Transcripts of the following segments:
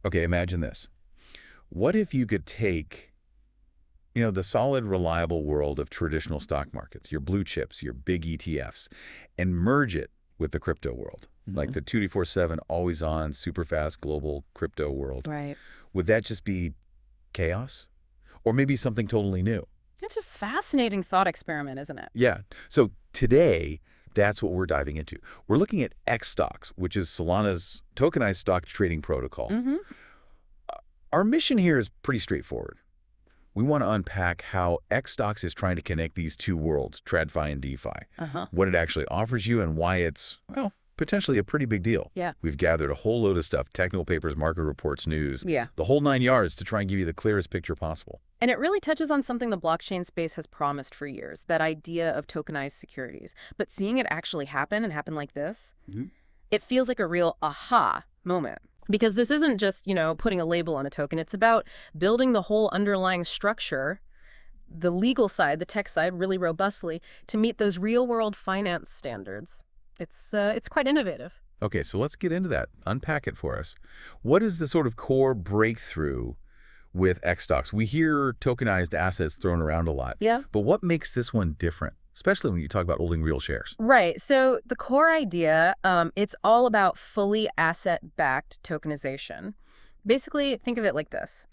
Okay, imagine this. What if you could take, the solid, reliable world of traditional stock markets, your blue chips, your big ETFs, and merge it with the crypto world, like Hmm. the 24/7, always-on, super fast global crypto world? Right. Would that just be chaos? Or maybe something totally new? It's a fascinating thought experiment, isn't it? Yeah. So today, that's what we're diving into. We're looking at xStocks, which is Solana's tokenized stock trading protocol. Mm-hmm. Our mission here is pretty straightforward. We want to unpack how xStocks is trying to connect these two worlds, TradFi and DeFi, Uh-huh. what it actually offers you and why it's, well, potentially a pretty big deal. Yeah. We've gathered a whole load of stuff, technical papers, market reports, news, Yeah. the whole 9 yards to try and give you the clearest picture possible. And it really touches on something the blockchain space has promised for years, that idea of tokenized securities. But seeing it actually happen and happen like this, Mhm. it feels like a real aha moment. Because this isn't just, putting a label on a token. It's about building the whole underlying structure, the legal side, the tech side, really robustly to meet those real-world finance standards. It's quite innovative. Okay, so let's get into that. Unpack it for us. What is the sort of core breakthrough with xStocks? We hear tokenized assets thrown around a lot, Yeah. but what makes this one different, especially when you talk about holding real shares? Right. So the core idea, it's all about fully asset-backed tokenization. Basically, think of it like this.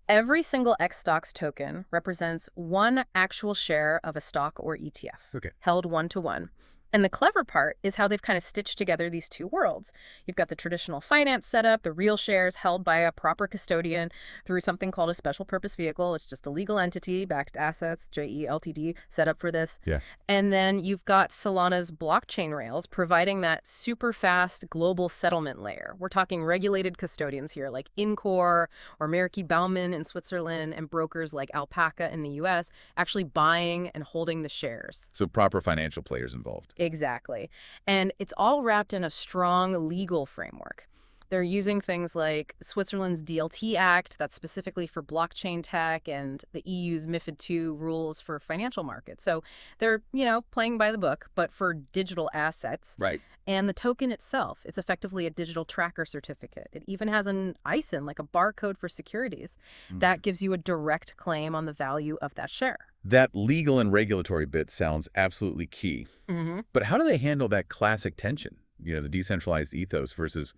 Every single xStocks token represents one actual share of a stock or ETF, Okay. held one-to-one. And the clever part is how they've kind of stitched together these two worlds. You've got the traditional finance setup, the real shares held by a proper custodian through something called a special purpose vehicle. It's just a legal entity, backed assets, JE Ltd, set up for this. Yeah. And then you've got Solana's blockchain rails providing that super fast global settlement layer. We're talking regulated custodians here like Incor or Meraki Baumann in Switzerland and brokers like Alpaca in the US actually buying and holding the shares. So proper financial players involved. Exactly. And it's all wrapped in a strong legal framework. They're using things like Switzerland's DLT Act, that's specifically for blockchain tech, and the EU's MiFID II rules for financial markets. So they're, playing by the book, but for digital assets. Right. And the token itself, it's effectively a digital tracker certificate. It even has an ISIN, like a barcode for securities, that gives you a direct claim on the value of that share. That legal and regulatory bit sounds absolutely key. Mm-hmm. But how do they handle that classic tension, the decentralized ethos versus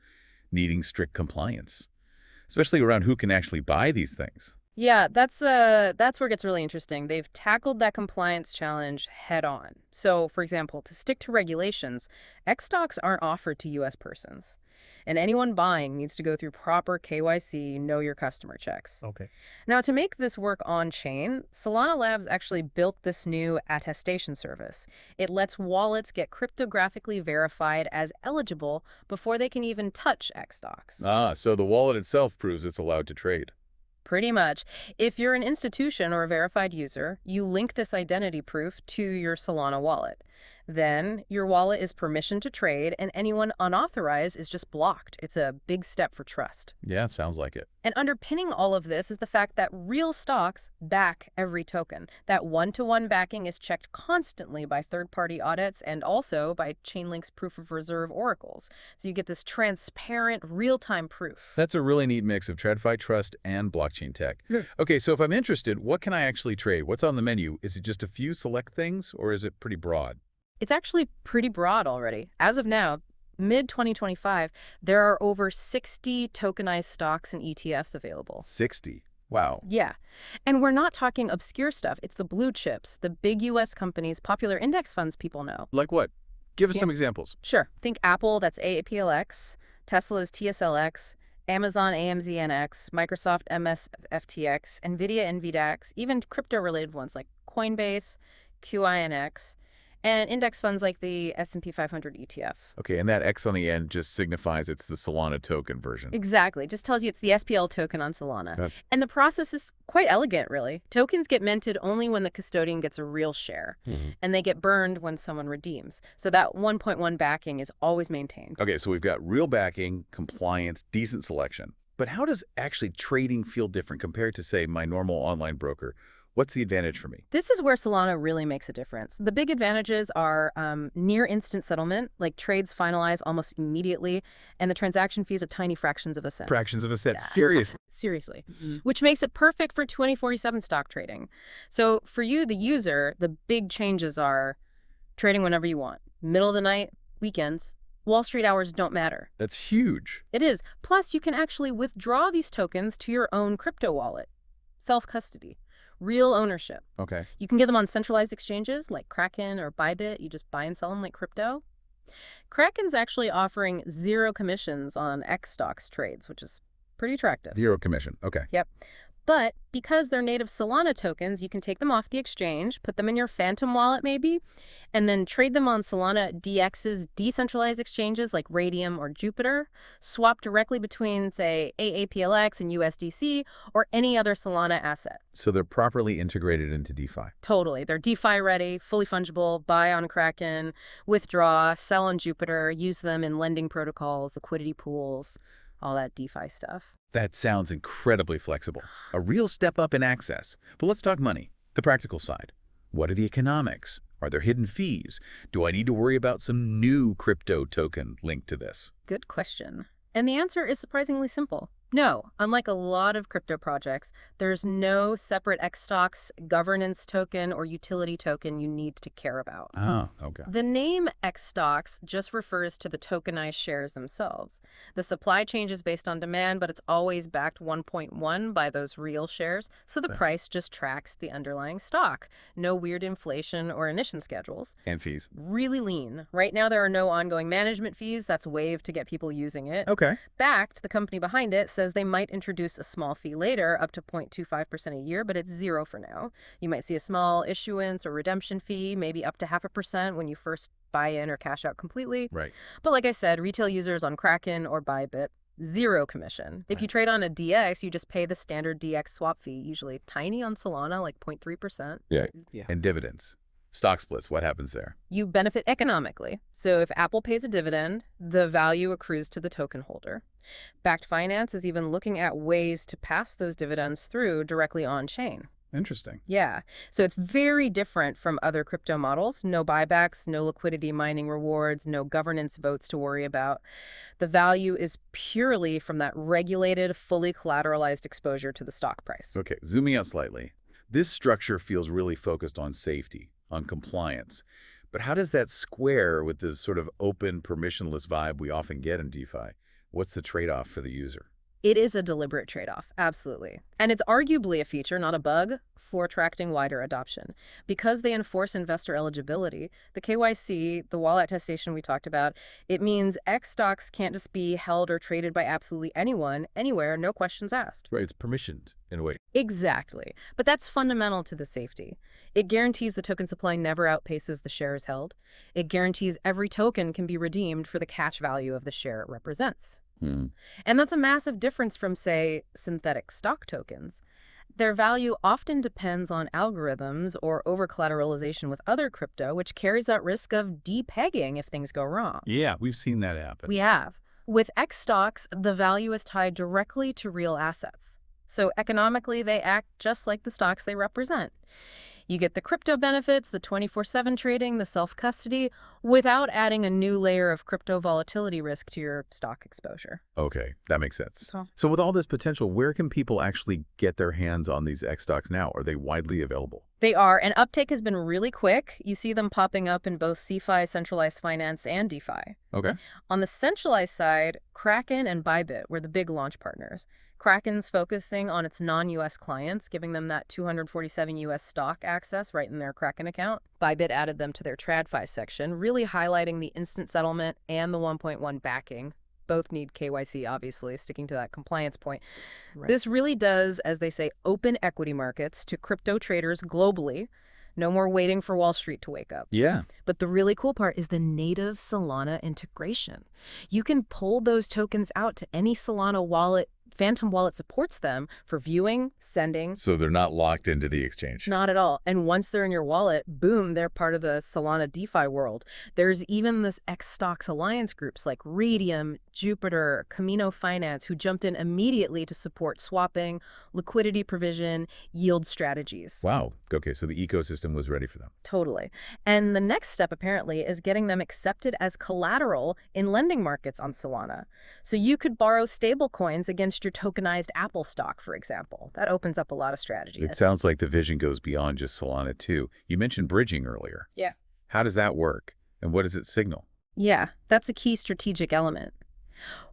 needing strict compliance, especially around who can actually buy these things? Yeah, that's where it gets really interesting. They've tackled that compliance challenge head on. So, for example, to stick to regulations, xStocks aren't offered to US persons. And anyone buying needs to go through proper KYC, know your customer checks. Okay. Now, to make this work on-chain, Solana Labs actually built this new attestation service. It lets wallets get cryptographically verified as eligible before they can even touch xStocks. Ah, so the wallet itself proves it's allowed to trade. Pretty much. If you're an institution or a verified user, you link this identity proof to your Solana wallet. Then your wallet is permissioned to trade, and anyone unauthorized is just blocked. It's a big step for trust. Yeah, sounds like it. And underpinning all of this is the fact that real stocks back every token. That one-to-one backing is checked constantly by third-party audits and also by Chainlink's proof of reserve oracles. So you get this transparent, real-time proof. That's a really neat mix of TradFi trust and blockchain tech. Yeah. Okay, so if I'm interested, what can I actually trade? What's on the menu? Is it just a few select things, or is it pretty broad? It's actually pretty broad already. As of now, mid-2025, there are over 60 tokenized stocks and ETFs available. 60. Wow. Yeah. And we're not talking obscure stuff. It's the blue chips, the big US companies, popular index funds people know. Like what? Give us Yeah. some examples. Sure. Think Apple, that's AAPLX, Tesla's TSLX, Amazon AMZNX, Microsoft MSFTX, NVIDIA NVDAX, even crypto-related ones like Coinbase, QINX, and index funds like the S&P 500 ETF. Okay, and that X on the end just signifies it's the Solana token version. Exactly. Just tells you it's the SPL token on Solana. Yep. And the process is quite elegant, really. Tokens get minted only when the custodian gets a real share, and they get burned when someone redeems. So that 1.1 backing is always maintained. Okay, so we've got real backing, compliance, decent selection. But how does actually trading feel different compared to, say, my normal online broker? What's the advantage for me? This is where Solana really makes a difference. The big advantages are near instant settlement, like trades finalize almost immediately, and the transaction fees are tiny fractions of a cent. Fractions of a cent. Yeah. Seriously. Seriously. Which makes it perfect for 2047 stock trading. So for you, the user, the big changes are trading whenever you want. Middle of the night, weekends. Wall Street hours don't matter. That's huge. It is. Plus, you can actually withdraw these tokens to your own crypto wallet. Self-custody. Real ownership. Okay. You can get them on centralized exchanges like Kraken or Bybit. You just buy and sell them like crypto. Kraken's actually offering 0 commissions on xStocks trades, which is pretty attractive. 0 commission. Okay. Yep. But because they're native Solana tokens, you can take them off the exchange, put them in your Phantom wallet maybe, and then trade them on Solana DX's decentralized exchanges like Radium or Jupiter, swap directly between, say, AAPLX and USDC, or any other Solana asset. So they're properly integrated into DeFi. Totally. They're DeFi ready, fully fungible, buy on Kraken, withdraw, sell on Jupiter, use them in lending protocols, liquidity pools, all that DeFi stuff. That sounds incredibly flexible. A real step up in access. But let's talk money, the practical side. What are the economics? Are there hidden fees? Do I need to worry about some new crypto token linked to this? Good question. And the answer is surprisingly simple. No, unlike a lot of crypto projects, there's no separate xStocks governance token or utility token you need to care about. Oh, okay. The name xStocks just refers to the tokenized shares themselves. The supply changes based on demand, but it's always backed 1.1 by those real shares, so the price just tracks the underlying stock. No weird inflation or emission schedules. And fees. Really lean. Right now there are no ongoing management fees. That's waived to get people using it. Okay. Backed, the company behind it, says they might introduce a small fee later, up to 0.25% a year, but it's 0 for now. You might see a small issuance or redemption fee, maybe up to 0.5% when you first buy in or cash out completely. Right. But like I said, retail users on Kraken or Bybit, 0 commission. If you trade on a DX, you just pay the standard DX swap fee, usually tiny on Solana, like 0.3%. Yeah. And dividends. Stock splits, what happens there? You benefit economically. So if Apple pays a dividend, the value accrues to the token holder. Backed Finance is even looking at ways to pass those dividends through directly on-chain. Interesting. Yeah. So it's very different from other crypto models. No buybacks, no liquidity mining rewards, no governance votes to worry about. The value is purely from that regulated, fully collateralized exposure to the stock price. Okay, zooming out slightly. This structure feels really focused on safety, on compliance. But how does that square with this sort of open, permissionless vibe we often get in DeFi? What's the trade-off for the user? It is a deliberate trade-off, absolutely. And it's arguably a feature, not a bug, for attracting wider adoption. Because they enforce investor eligibility, the KYC, the wallet attestation we talked about, it means xStocks can't just be held or traded by absolutely anyone, anywhere, no questions asked. Right, it's permissioned in a way. Exactly. But that's fundamental to the safety. It guarantees the token supply never outpaces the shares held. It guarantees every token can be redeemed for the cash value of the share it represents. And that's a massive difference from, say, synthetic stock tokens. Their value often depends on algorithms or over-collateralization with other crypto, which carries that risk of depegging if things go wrong. Yeah, we've seen that happen. We have. With xStocks, the value is tied directly to real assets. So economically, they act just like the stocks they represent. You get the crypto benefits, the 24/7 trading, the self-custody, without adding a new layer of crypto volatility risk to your stock exposure. Okay, that makes sense. So with all this potential, where can people actually get their hands on these xStocks now? Are they widely available? They are, and uptake has been really quick. You see them popping up in both CeFi, centralized finance, and DeFi. Okay. On the centralized side, Kraken and Bybit were the big launch partners. Kraken's focusing on its non-US clients, giving them that 247 US stock access right in their Kraken account. Bybit added them to their TradFi section, really highlighting the instant settlement and the 1.1 backing. Both need KYC, obviously, sticking to that compliance point. Right. This really does, as they say, open equity markets to crypto traders globally. No more waiting for Wall Street to wake up. Yeah. But the really cool part is the native Solana integration. You can pull those tokens out to any Solana wallet Phantom Wallet supports them for viewing, sending. So they're not locked into the exchange. Not at all. And once they're in your wallet, boom, they're part of the Solana DeFi world. There's even this xStocks alliance groups like Radium, Jupiter, Camino Finance, who jumped in immediately to support swapping, liquidity provision, yield strategies. Wow. Okay, so the ecosystem was ready for them. Totally. And the next step, apparently, is getting them accepted as collateral in lending markets on Solana. So you could borrow stablecoins against your tokenized Apple stock, for example. That opens up a lot of strategy. It sounds like the vision goes beyond just Solana, too. You mentioned bridging earlier. Yeah. How does that work? And what does it signal? Yeah, that's a key strategic element.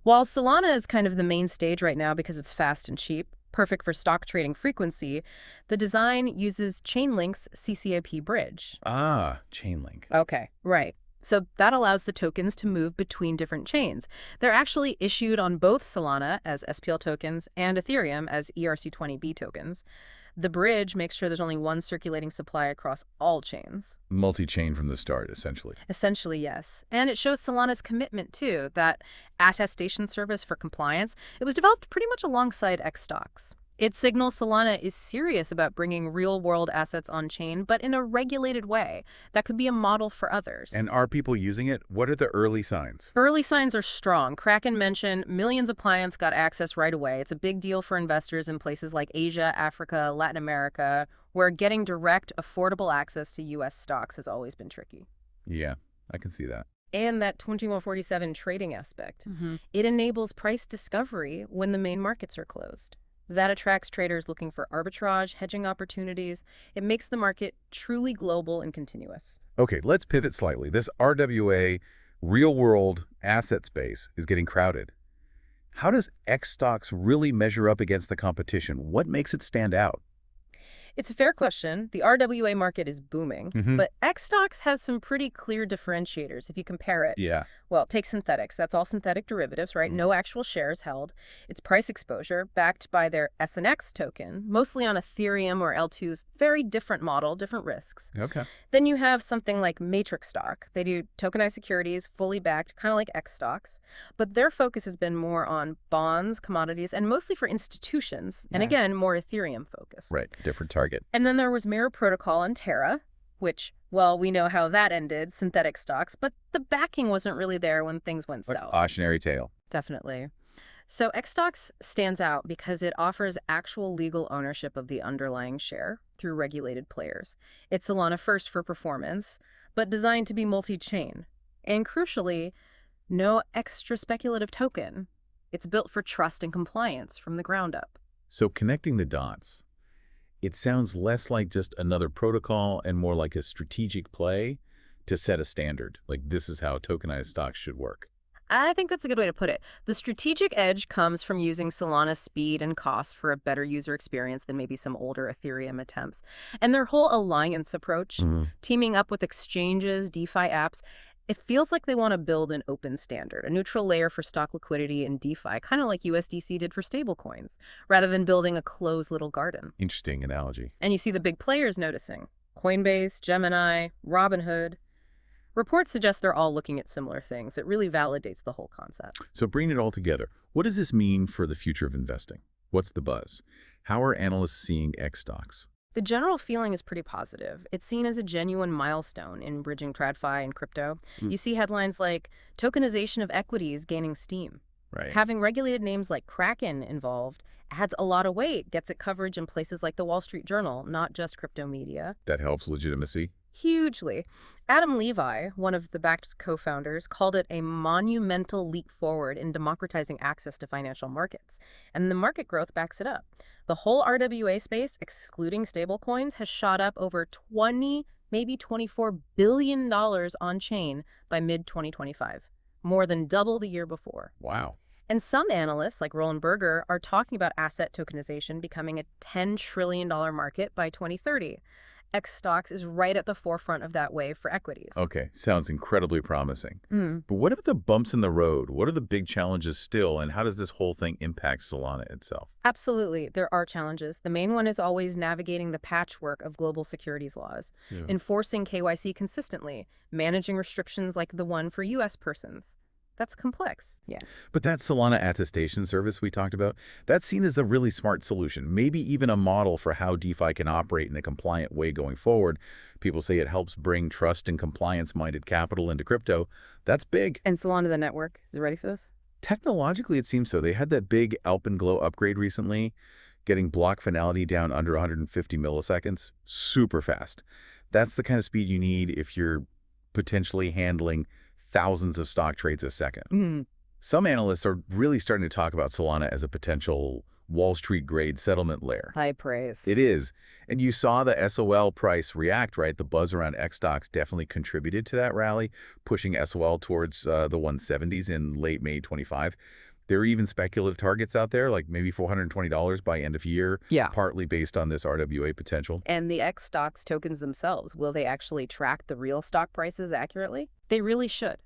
While Solana is kind of the main stage right now because it's fast and cheap, perfect for stock trading frequency, the design uses Chainlink's CCAP bridge. Ah, Chainlink. Okay, right. So that allows the tokens to move between different chains. They're actually issued on both Solana as SPL tokens and Ethereum as ERC20B tokens. The bridge makes sure there's only one circulating supply across all chains. Multi-chain from the start, essentially. Essentially, yes. And it shows Solana's commitment, too, that attestation service for compliance. It was developed pretty much alongside xStocks. It signals Solana is serious about bringing real-world assets on-chain, but in a regulated way that could be a model for others. And are people using it? What are the early signs? Early signs are strong. Kraken mentioned millions of clients got access right away. It's a big deal for investors in places like Asia, Africa, Latin America, where getting direct, affordable access to U.S. stocks has always been tricky. Yeah, I can see that. And that 2147 trading aspect. It enables price discovery when the main markets are closed. That attracts traders looking for arbitrage, hedging opportunities. It makes the market truly global and continuous. Okay, let's pivot slightly. This RWA real-world asset space is getting crowded. How does xStocks really measure up against the competition? What makes it stand out? It's a fair question. The RWA market is booming, but xStocks has some pretty clear differentiators if you compare it. Yeah. Well, take synthetics. That's all synthetic derivatives, right? No actual shares held. It's price exposure backed by their SNX token, mostly on Ethereum or L2's very different model, different risks. Okay. Then you have something like Matrix Stock. They do tokenized securities, fully backed, kind of like xStocks, but their focus has been more on bonds, commodities, and mostly for institutions, and again, more Ethereum focused. Right, different target. And then there was Mirror Protocol and Terra, which, well, we know how that ended, synthetic stocks, but the backing wasn't really there when things went south. Cautionary tale. Definitely. So xStocks stands out because it offers actual legal ownership of the underlying share through regulated players. It's Solana first for performance, but designed to be multi-chain. And crucially, no extra speculative token. It's built for trust and compliance from the ground up. So connecting the dots, it sounds less like just another protocol and more like a strategic play to set a standard. Like, this is how tokenized stocks should work. I think that's a good way to put it. The strategic edge comes from using Solana's speed and cost for a better user experience than maybe some older Ethereum attempts. And their whole alliance approach, teaming up with exchanges, DeFi apps, it feels like they want to build an open standard, a neutral layer for stock liquidity and DeFi, kind of like USDC did for stablecoins, rather than building a closed little garden. Interesting analogy. And you see the big players noticing. Coinbase, Gemini, Robinhood. Reports suggest they're all looking at similar things. It really validates the whole concept. So bringing it all together, what does this mean for the future of investing? What's the buzz? How are analysts seeing xStocks? The general feeling is pretty positive. It's seen as a genuine milestone in bridging TradFi and crypto. You see headlines like tokenization of equities gaining steam. Right. Having regulated names like Kraken involved adds a lot of weight, gets it coverage in places like the Wall Street Journal, not just crypto media. That helps legitimacy. Hugely. Adam Levi, one of the backed co-founders, called it a monumental leap forward in democratizing access to financial markets. And the market growth backs it up. The whole RWA space, excluding stablecoins, has shot up over 20, maybe $24 billion on-chain by mid-2025, more than double the year before. Wow. And some analysts, like Roland Berger, are talking about asset tokenization becoming a $10 trillion market by 2030. xStocks is right at the forefront of that wave for equities. Okay, sounds incredibly promising. But what about the bumps in the road? What are the big challenges still, and how does this whole thing impact Solana itself? Absolutely, there are challenges. The main one is always navigating the patchwork of global securities laws, enforcing KYC consistently, managing restrictions like the one for U.S. persons. That's complex. Yeah. But that Solana attestation service we talked about, that's seen as a really smart solution, maybe even a model for how DeFi can operate in a compliant way going forward. People say it helps bring trust and compliance-minded capital into crypto. That's big. And Solana, the network, is it ready for this? Technologically, it seems so. They had that big Alpenglow upgrade recently, getting block finality down under 150 milliseconds, super fast. That's the kind of speed you need if you're potentially handling thousands of stock trades a second. Mm, Some analysts are really starting to talk about Solana as a potential Wall Street grade settlement layer. high praise. It is. And you saw the SOL price react, right? The buzz around xStocks definitely contributed to that rally, pushing SOL towards the 170s in late May 25. There are even speculative targets out there, like maybe $420 by end of year, Yeah. partly based on this RWA potential. And the xStocks tokens themselves, will they actually track the real stock prices accurately? They really should.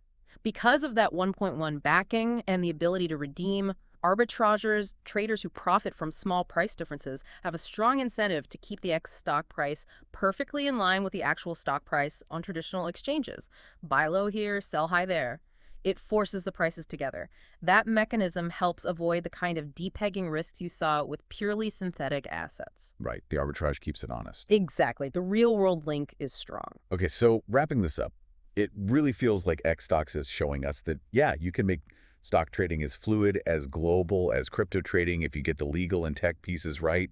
Because of that 1.1 backing and the ability to redeem, arbitrageurs, traders who profit from small price differences, have a strong incentive to keep the X stock price perfectly in line with the actual stock price on traditional exchanges. Buy low here, sell high there. It forces the prices together. That mechanism helps avoid the kind of depegging risks you saw with purely synthetic assets. Right. The arbitrage keeps it honest. Exactly. The real-world link is strong. Okay, so wrapping this up, it really feels like xStocks is showing us that, yeah, you can make stock trading as fluid, as global as crypto trading if you get the legal and tech pieces right.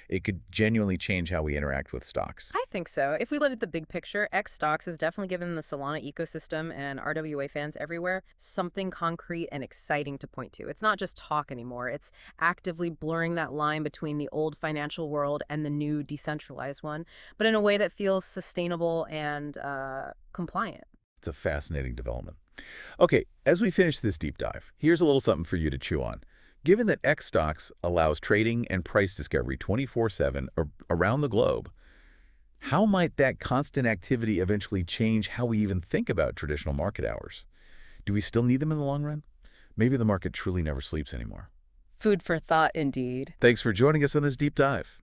It could genuinely change how we interact with stocks. I think so. If we look at the big picture, xStocks has definitely given the Solana ecosystem and RWA fans everywhere something concrete and exciting to point to. It's not just talk anymore. It's actively blurring that line between the old financial world and the new decentralized one, but in a way that feels sustainable and compliant. It's a fascinating development. Okay, as we finish this deep dive, here's a little something for you to chew on. Given that xStocks allows trading and price discovery 24/7 around the globe, how might that constant activity eventually change how we even think about traditional market hours? Do we still need them in the long run? Maybe the market truly never sleeps anymore. Food for thought, indeed. Thanks for joining us on this deep dive.